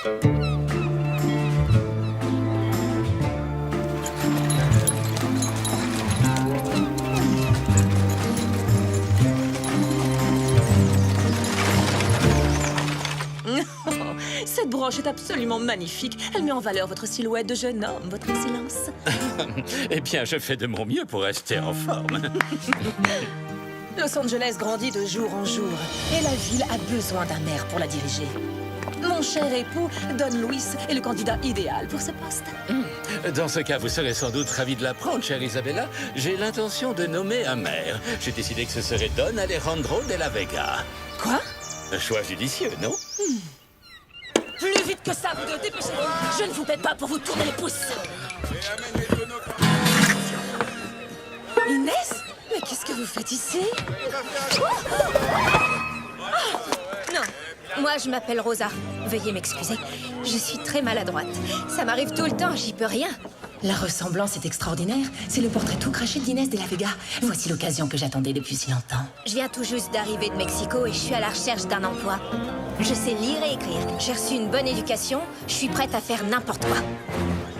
Cette broche est absolument magnifique. Elle met en valeur votre silhouette de jeune homme, votre excellence. Eh bien, je fais de mon mieux pour rester en forme. Los Angeles grandit de jour en jour, et la ville a besoin d'un maire pour la diriger. Mon cher époux, Don Luis, est le candidat idéal pour ce poste. Dans ce cas, vous serez sans doute ravi de l'apprendre, chère Isabella. J'ai l'intention de nommer un maire. J'ai décidé que ce serait Don Alejandro de la Vega. Quoi? Un choix judicieux, non? Plus vite que ça, vous deux, dépêchez-vous. Je ne vous paie pas pour vous tourner les pouces. Inès? Mais qu'est-ce que vous faites ici? Non, moi je m'appelle Rosa. Veuillez m'excuser. Je suis très maladroite. Ça m'arrive tout le temps, j'y peux rien. La ressemblance est extraordinaire. C'est le portrait tout craché d'Inès de la Vega. Voici l'occasion que j'attendais depuis si longtemps. Je viens tout juste d'arriver de Mexico et je suis à la recherche d'un emploi. Je sais lire et écrire. J'ai reçu une bonne éducation. Je suis prête à faire n'importe quoi.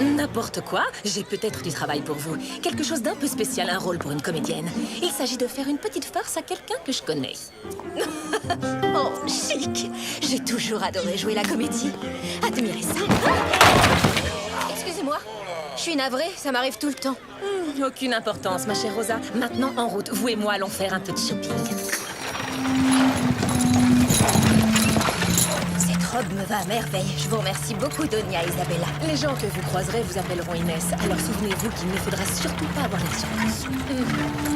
N'importe quoi? J'ai peut-être du travail pour vous. Quelque chose d'un peu spécial, un rôle pour une comédienne. Il s'agit de faire une petite farce à quelqu'un que je connais. Oh, chic! J'ai toujours adoré jouer la comédie. Admirez ça. Excusez-moi. Je suis navrée, ça m'arrive tout le temps. Aucune importance, ma chère Rosa. Maintenant, en route, vous et moi allons faire un peu de shopping. Cette robe me va à merveille. Je vous remercie beaucoup, Donia Isabella. Les gens que vous croiserez vous appelleront Inès. Alors souvenez-vous qu'il ne faudra surtout pas avoir l'air surpris.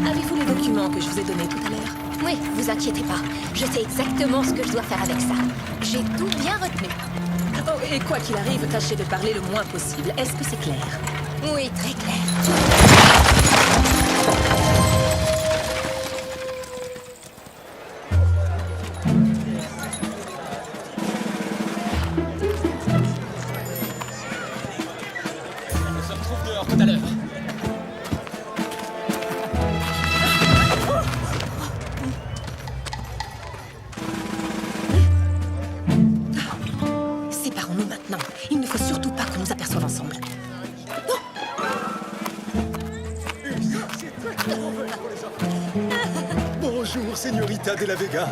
Avez-vous les documents que je vous ai donnés tout à l'heure? Oui, vous inquiétez pas. Je sais exactement ce que je dois faire avec ça. J'ai tout bien retenu. Oh, et quoi qu'il arrive, tâchez de parler le moins possible. Est-ce que c'est clair? Oui, très clair. On se retrouve dehors tout à l'heure. Séparons-nous maintenant. Il ne faut surtout pas qu'on nous aperçoive ensemble. Bonjour, Señorita de la Vega.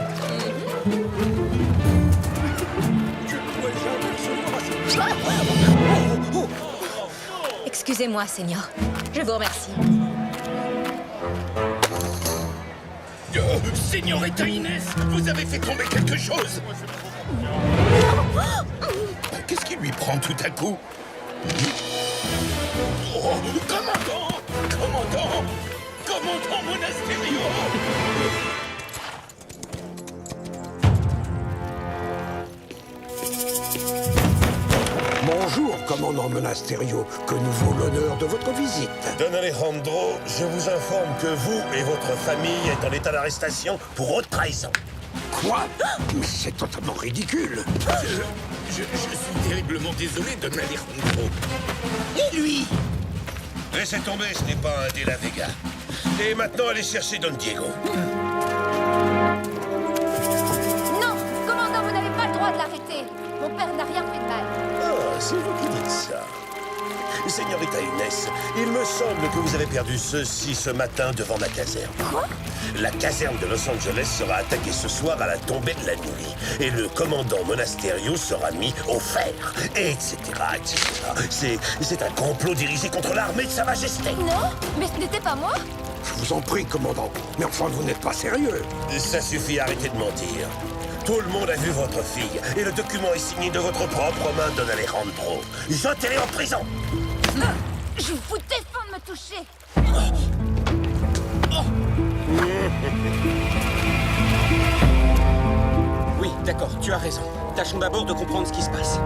Excusez-moi, Seigneur. Je vous remercie. Señorita Inès, vous avez fait tomber quelque chose. Qu'est-ce qui lui prend tout à coup? Oh, commandant! Commandant! Commandant Monasterio! Bonjour, commandant Monasterio. Que nous vaut l'honneur de votre visite? Don Alejandro, je vous informe que vous et votre famille êtes en état d'arrestation pour haute trahison. Quoi? Mais c'est totalement ridicule. Je suis terriblement désolé, Don Alejandro. Et lui? Laissez tomber, ce n'est pas un de la Vega. Et maintenant, allez chercher Don Diego. Non, commandant, vous n'avez pas le droit de l'arrêter. Mon père n'a rien fait de mal. Ah, c'est vous qui dites ça. Señorita Inès, il me semble que vous avez perdu ceci ce matin devant ma caserne. Quoi? La caserne de Los Angeles sera attaquée ce soir à la tombée de la nuit. Et le commandant Monasterio sera mis au fer. Et etc., etc. C'est un complot dirigé contre l'armée de Sa Majesté. Non, mais ce n'était pas moi. Je vous en prie, commandant. Mais enfin, vous n'êtes pas sérieux. Ça suffit, arrêtez de mentir. Tout le monde a vu votre fille. Et le document est signé de votre propre main, Don Alejandro. Jetez-les en prison. Je vous défends de me toucher. Oui, d'accord, tu as raison. Tâchons d'abord de comprendre ce qui se passe.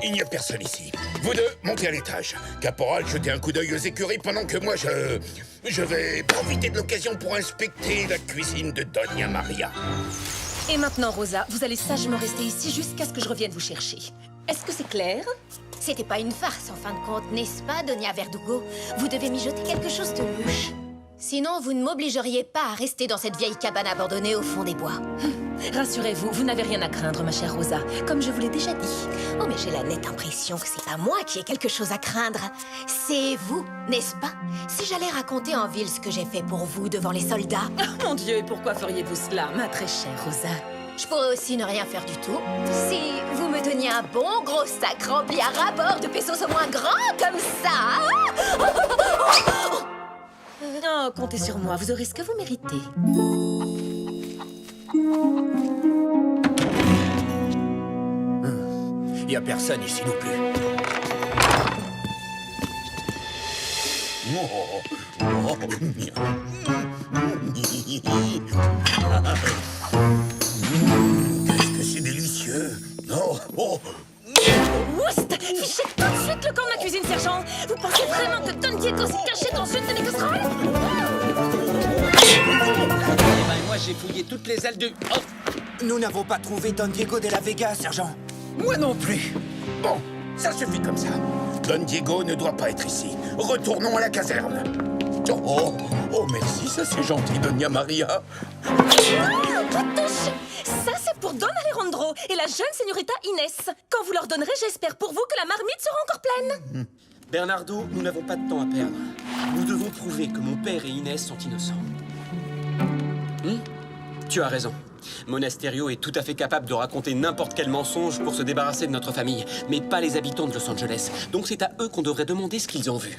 Il n'y a personne ici. Vous deux, montez. montez à l'étage. Caporal, jetez un coup d'œil aux écuries pendant que moi, je vais profiter de l'occasion pour inspecter la cuisine de Doña Maria. Et maintenant, Rosa, vous allez sagement rester ici jusqu'à ce que je revienne vous chercher. Est-ce que c'est clair? C'était pas une farce en fin de compte, n'est-ce pas, Doña Verdugo? Vous devez mijoter quelque chose de louche. Sinon, vous ne m'obligeriez pas à rester dans cette vieille cabane abandonnée au fond des bois. Rassurez-vous, vous n'avez rien à craindre, ma chère Rosa, comme je vous l'ai déjà dit. Oh, mais j'ai la nette impression que c'est pas moi qui ai quelque chose à craindre. C'est vous, n'est-ce pas? Si j'allais raconter en ville ce que j'ai fait pour vous devant les soldats... Oh, mon Dieu, et pourquoi feriez-vous cela, ma très chère Rosa? Je pourrais aussi ne rien faire du tout. Si vous me donniez un bon gros sac rempli à ras-bord de pesos au moins grands comme ça... Oh, comptez sur moi, vous aurez ce que vous méritez. Y a personne ici non plus. Qu'est-ce que c'est délicieux. Oh. Oust! Fichez tout de suite le camp de ma cuisine, sergent! Vous pensez vraiment que Don Diego s'est caché dans une de mes casseroles? Moi, j'ai fouillé toutes les ailes du... Oh. Nous n'avons pas trouvé Don Diego de la Vega, sergent. Moi non plus. Bon, ça suffit comme ça. Don Diego ne doit pas être ici. Retournons à la caserne. Oh, merci, ça c'est gentil, Doña Maria. Touche! Ça, c'est pour Don Alejandro et la jeune señorita Inès. Quand vous leur donnerez, j'espère pour vous que la marmite sera encore pleine. Bernardo, nous n'avons pas de temps à perdre. Nous devons prouver que mon père et Inès sont innocents. Tu as raison. Monasterio est tout à fait capable de raconter n'importe quel mensonge pour se débarrasser de notre famille, mais pas les habitants de Los Angeles. Donc c'est à eux qu'on devrait demander ce qu'ils ont vu.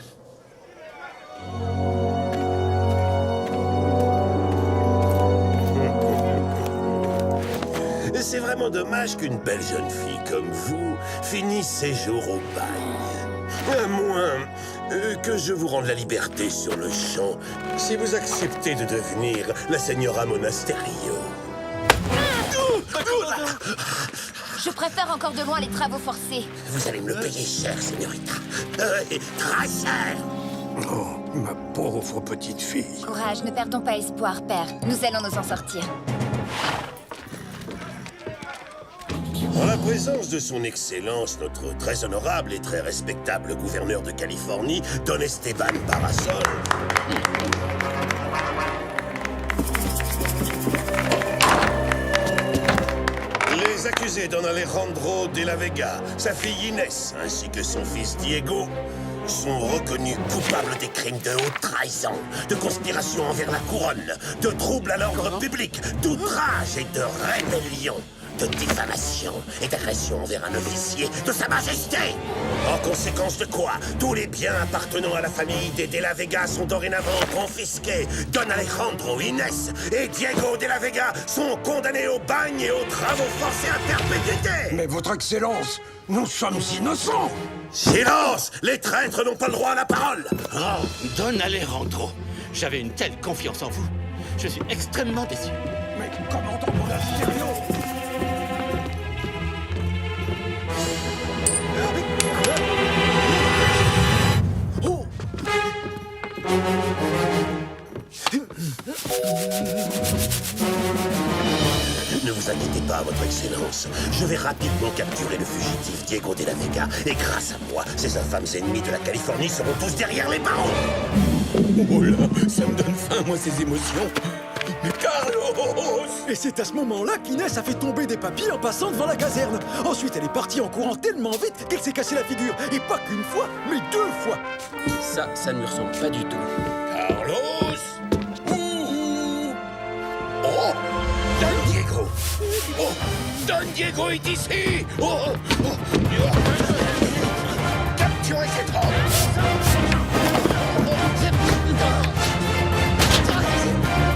C'est vraiment dommage qu'une belle jeune fille comme vous finisse ses jours au bail. À moins que je vous rende la liberté sur le champ, si vous acceptez de devenir la señora Monasterio. Je préfère encore de loin les travaux forcés. Vous allez me le payer cher, señorita. Très cher. Oh, ma pauvre petite fille. Courage, ne perdons pas espoir, père. Nous allons nous en sortir. En la présence de son Excellence, notre très honorable et très respectable gouverneur de Californie, Don Esteban Parasol. Les accusés Don Alejandro de la Vega, sa fille Inès, ainsi que son fils Diego, sont reconnus coupables des crimes de haute trahison, de conspiration envers la couronne, de troubles à l'ordre public, d'outrage et de rébellion, de diffamation et d'agression envers un officier de Sa Majesté. En conséquence de quoi, tous les biens appartenant à la famille des De la Vega sont dorénavant confisqués. Don Alejandro, Inès et Diego de la Vega sont condamnés au bagne et aux travaux forcés à perpétuité. Mais votre Excellence, nous sommes innocents. Silence! Les traîtres n'ont pas le droit à la parole. Oh, Don Alejandro, j'avais une telle confiance en vous. Je suis extrêmement déçu. Mais commandant Monasterio. Ne vous inquiétez pas, votre Excellence. Je vais rapidement capturer le fugitif Diego de la Vega. Et grâce à moi, ces infâmes ennemis de la Californie seront tous derrière les barreaux. Oh là, ça me donne faim, moi, ces émotions. Mais Carlos! Et c'est à ce moment-là qu'Inès a fait tomber des papiers en passant devant la caserne. Ensuite, elle est partie en courant tellement vite qu'elle s'est cassé la figure. Et pas qu'une fois, mais 2 fois. Ça ne lui ressemble pas du tout. Carlos! Ouh! Oh! Don Diego! Oh! Don Diego est ici! Oh! Capturez cet homme!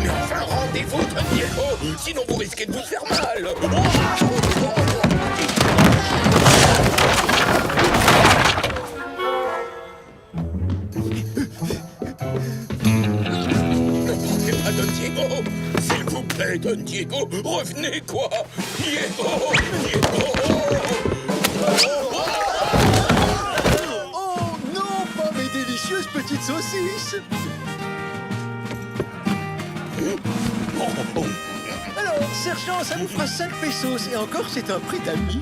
Mais enfin, rendez-vous, Don Diego! Sinon vous risquez de vous faire mal! Don Diego! S'il vous plaît, Don Diego, revenez, quoi! Diego! Diego! délicieuses petites saucisses. Alors, sergent, ça vous fera 5 pesos. Et encore, c'est un prix d'amis.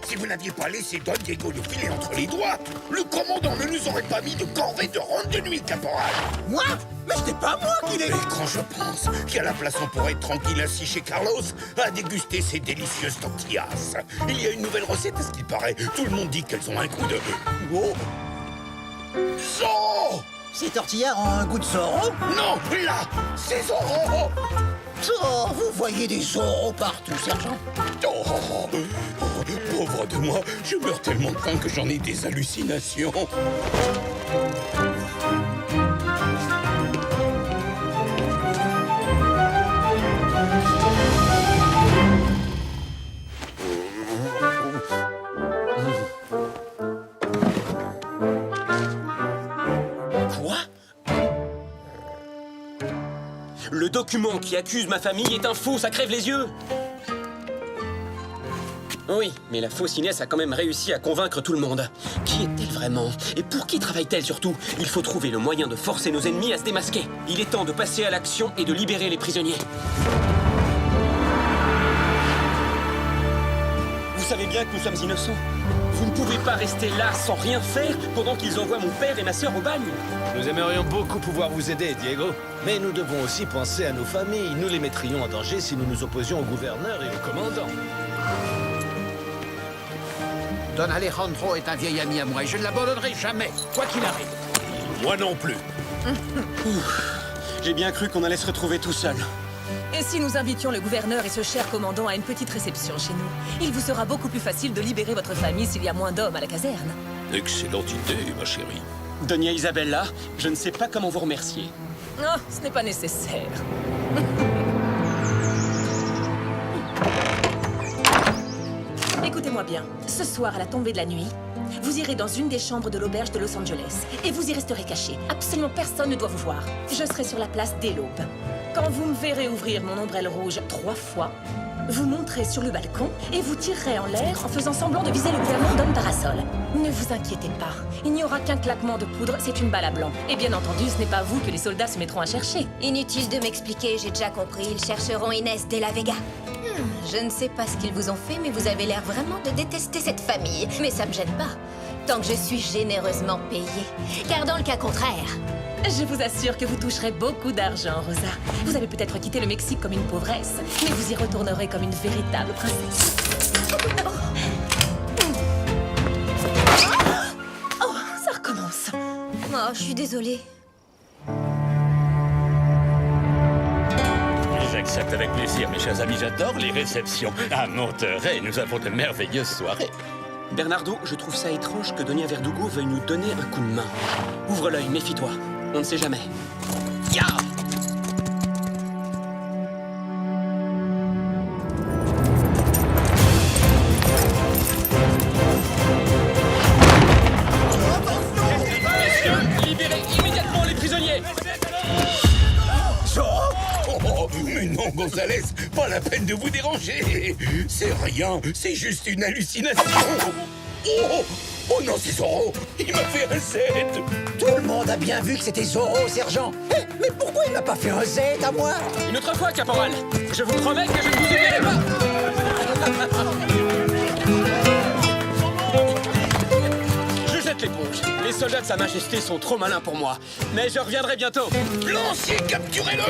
Si vous n'aviez pas laissé Don Diego nous filer entre les doigts, le commandant ne nous aurait pas mis de corvée de ronde de nuit, caporal. Moi? Mais c'était pas moi qui l'ai... Et quand je pense qu'à la place on pourrait être tranquille assis chez Carlos à déguster ces délicieuses tortillas. Il y a une nouvelle recette à ce qu'il paraît. Tout le monde dit qu'elles ont un goût de... Oh! Zorro! Ces tortillas ont un goût de Zorro? Non, là, c'est Zorro! Oh, vous voyez des Zorro partout, sergent. Oh, pauvre de moi, je meurs tellement de faim que j'en ai des hallucinations. Quoi? Le document qui accuse ma famille est un faux, ça crève les yeux. Oui, mais la fausse Inès a quand même réussi à convaincre tout le monde. Qui est-elle vraiment? Et pour qui travaille-t-elle surtout? Il faut trouver le moyen de forcer nos ennemis à se démasquer. Il est temps de passer à l'action et de libérer les prisonniers. Vous savez bien que nous sommes innocents. Vous ne pouvez pas rester là sans rien faire pendant qu'ils envoient mon père et ma sœur au bagne. Nous aimerions beaucoup pouvoir vous aider, Diego. Mais nous devons aussi penser à nos familles. Nous les mettrions en danger si nous nous opposions au gouverneur et au commandant. Don Alejandro est un vieil ami à moi et je ne l'abandonnerai jamais, quoi qu'il arrive. Moi non plus. J'ai bien cru qu'on allait se retrouver tout seul. Et si nous invitions le gouverneur et ce cher commandant à une petite réception chez nous? Il vous sera beaucoup plus facile de libérer votre famille s'il y a moins d'hommes à la caserne. Excellente idée, ma chérie. Doña Isabella, je ne sais pas comment vous remercier. Oh, ce n'est pas nécessaire. Écoutez-moi bien. Ce soir, à la tombée de la nuit, vous irez dans une des chambres de l'auberge de Los Angeles. Et vous y resterez caché. Absolument personne ne doit vous voir. Je serai sur la place dès l'aube. Quand vous me verrez ouvrir mon ombrelle rouge 3 fois, vous monterez sur le balcon et vous tirerez en l'air en faisant semblant de viser le gouvernement Don Parasol. Ne vous inquiétez pas. Il n'y aura qu'un claquement de poudre, c'est une balle à blanc. Et bien entendu, ce n'est pas vous que les soldats se mettront à chercher. Inutile de m'expliquer, j'ai déjà compris. Ils chercheront Inès de la Vega. Je ne sais pas ce qu'ils vous ont fait, mais vous avez l'air vraiment de détester cette famille. Mais ça me gêne pas, tant que je suis généreusement payée. Car dans le cas contraire... Je vous assure que vous toucherez beaucoup d'argent, Rosa. Vous avez peut-être quitté le Mexique comme une pauvresse, mais vous y retournerez comme une véritable princesse. Oh, ça recommence. Oh, je suis désolée. J'accepte avec plaisir, mes chers amis, j'adore les réceptions. À Monterrey, nous avons de merveilleuses soirées. Bernardo, je trouve ça étrange que Doña Verdugo veuille nous donner un coup de main. Ouvre l'œil, méfie-toi. On ne sait jamais. Ya! Messieurs, libérez immédiatement les prisonniers! Oh, mais non, Gonzalez, pas la peine de vous déranger. C'est rien, c'est juste une hallucination. Oh, oh non, c'est Zorro. Il m'a fait un Z. Tout le monde a bien vu que c'était Zorro, sergent. Mais pourquoi il m'a pas fait un Z à moi? Une autre fois, caporal. Je vous promets que je ne vous oublierai pas. Je jette l'éponge. Les soldats de Sa Majesté sont trop malins pour moi. Mais je reviendrai bientôt. Lancier, capturez-le.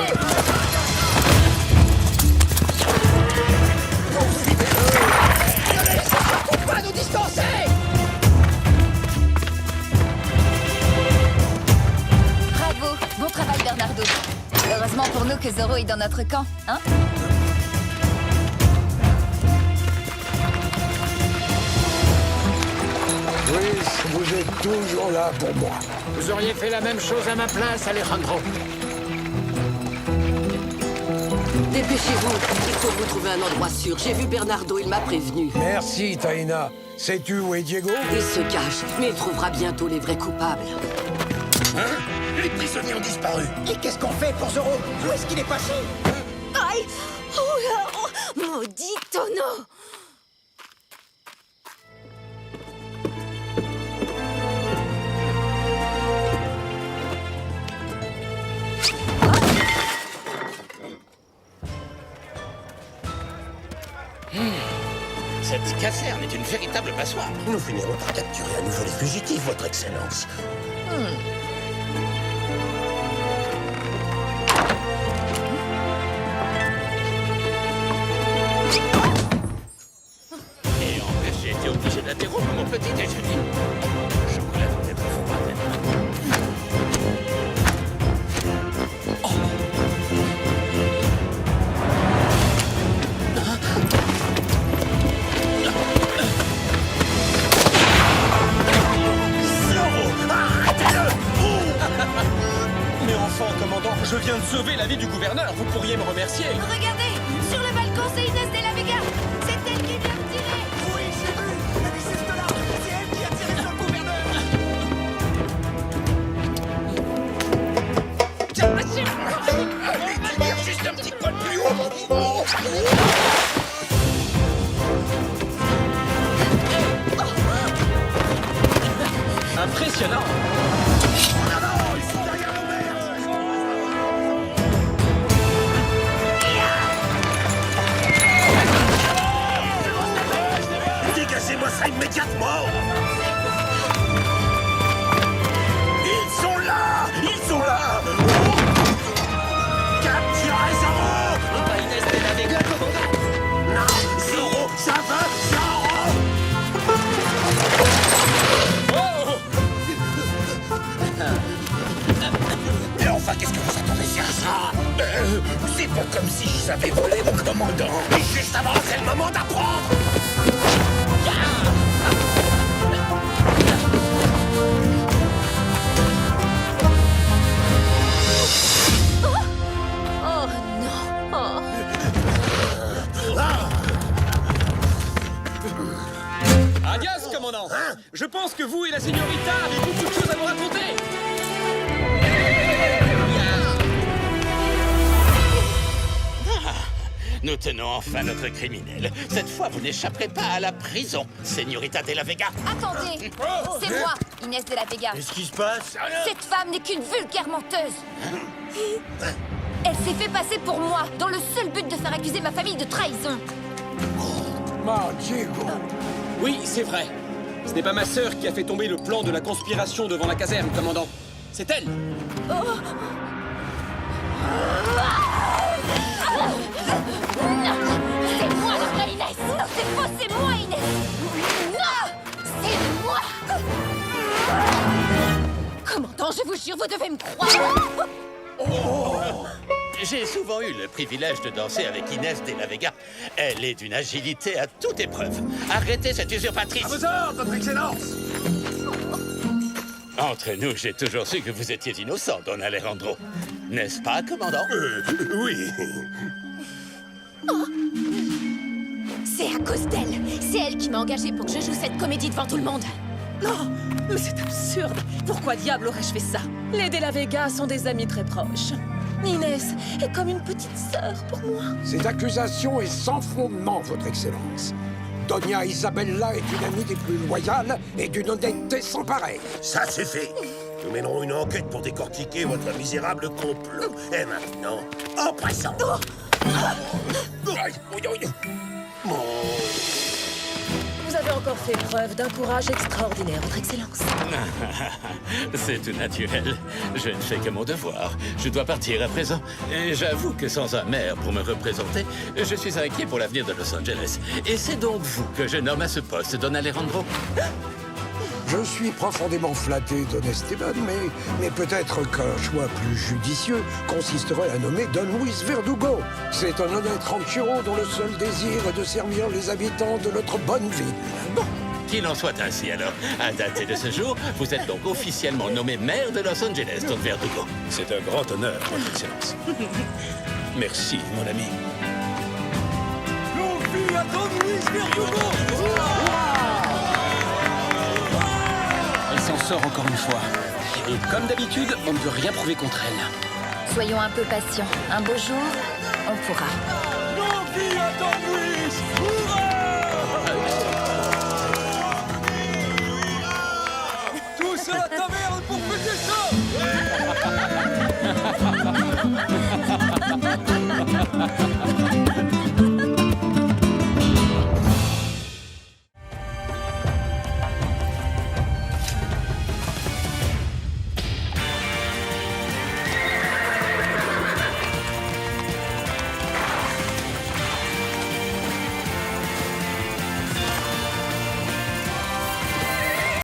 Zorro est dans notre camp, hein? Oui, vous êtes toujours là pour moi. Vous auriez fait la même chose à ma place, Alejandro. Dépêchez-vous, il faut vous trouver un endroit sûr. J'ai vu Bernardo, il m'a prévenu. Merci, Taina. Sais-tu où est Diego? Il se cache, mais il trouvera bientôt les vrais coupables. Hein? Les prisonniers ont disparu. Et qu'est-ce qu'on fait pour Zorro? Où est-ce qu'il est passé? Aïe! Oh là! Oh, maudit tonneau! Cette caserne est une véritable passoire. Nous finirons par capturer à nouveau les fugitifs, votre Excellence. Et en fait, j'ai été obligé d'interrompre mon petit déjeuner. Chocolat doit être froid maintenant. Mais enfin, commandant, je viens de sauver la vie du gouverneur. Vous pourriez me remercier. Regardez! Sur le balcon, c'est Inès de la Vega! C'est elle qui vient de tirer! Oui, j'ai vu. Elle est juste là. C'est elle qui a tiré sur le gouverneur. Allez, tenir juste un petit poil plus haut. Impressionnant. Dégagez-moi ça immédiatement! Ils sont là! Ils sont là! Capturez Zorro! Pas Inès de la Vega, commandant. Non! Zorro! Ça va! Zorro! Mais enfin, qu'est-ce que vous attendez à ça? C'est pas comme si je savais voler, mon commandant. Mais juste avant, c'est le moment d'apprendre! Oh non! Oh. Adios, commandant. Je pense que vous et la señorita avez beaucoup de choses à nous raconter. Nous tenons enfin notre criminel. Cette fois, vous n'échapperez pas à la prison, Señorita de la Vega. Attendez! C'est moi, Inès de la Vega. Qu'est-ce qui se passe? Cette femme n'est qu'une vulgaire menteuse. Elle s'est fait passer pour moi, dans le seul but de faire accuser ma famille de trahison. Diego. Oui, c'est vrai. Ce n'est pas ma sœur qui a fait tomber le plan de la conspiration devant la caserne, commandant. C'est elle. C'est moi la vraie Inès. Non, c'est faux, c'est moi Inès. Non, c'est moi. Commandant, je vous jure, vous devez me croire. J'ai souvent eu le privilège de danser avec Inès de la Vega. Elle est d'une agilité à toute épreuve. Arrêtez cette usurpatrice! À vos ordres, votre Excellence. Entre nous, j'ai toujours su que vous étiez innocent, Don Alejandro. N'est-ce pas, commandant? Oui. C'est à cause d'elle! C'est elle qui m'a engagée pour que je joue cette comédie devant tout le monde! Non, mais c'est absurde. Pourquoi diable aurais-je fait ça? Les de la Vega sont des amis très proches. Inès est comme une petite sœur pour moi. Cette accusation est sans fondement, votre Excellence. Doña Isabella est une amie des plus loyales et d'une honnêteté sans pareille. Ça, c'est fait. Nous mènerons une enquête pour décortiquer votre misérable complot. Et maintenant, en présent. Vous avez encore fait preuve d'un courage extraordinaire, votre Excellence. C'est tout naturel. Je ne fais que mon devoir. Je dois partir à présent. Et j'avoue que sans un maire pour me représenter, je suis inquiet pour l'avenir de Los Angeles. Et c'est donc vous que je nomme à ce poste, Don Alejandro. Je suis profondément flatté, Don Esteban, mais peut-être qu'un choix plus judicieux consisterait à nommer Don Luis Verdugo. C'est un honnête ranchero dont le seul désir est de servir les habitants de notre bonne ville. Bon, qu'il en soit ainsi alors. À dater de ce jour, vous êtes donc officiellement nommé maire de Los Angeles, Don Verdugo. C'est un grand honneur, Votre Excellence. Merci, mon ami. Longue vie à Don Luis Verdugo! Elle s'en sort encore une fois. Et comme d'habitude, on ne peut rien prouver contre elle. Soyons un peu patients. Un beau jour, on pourra.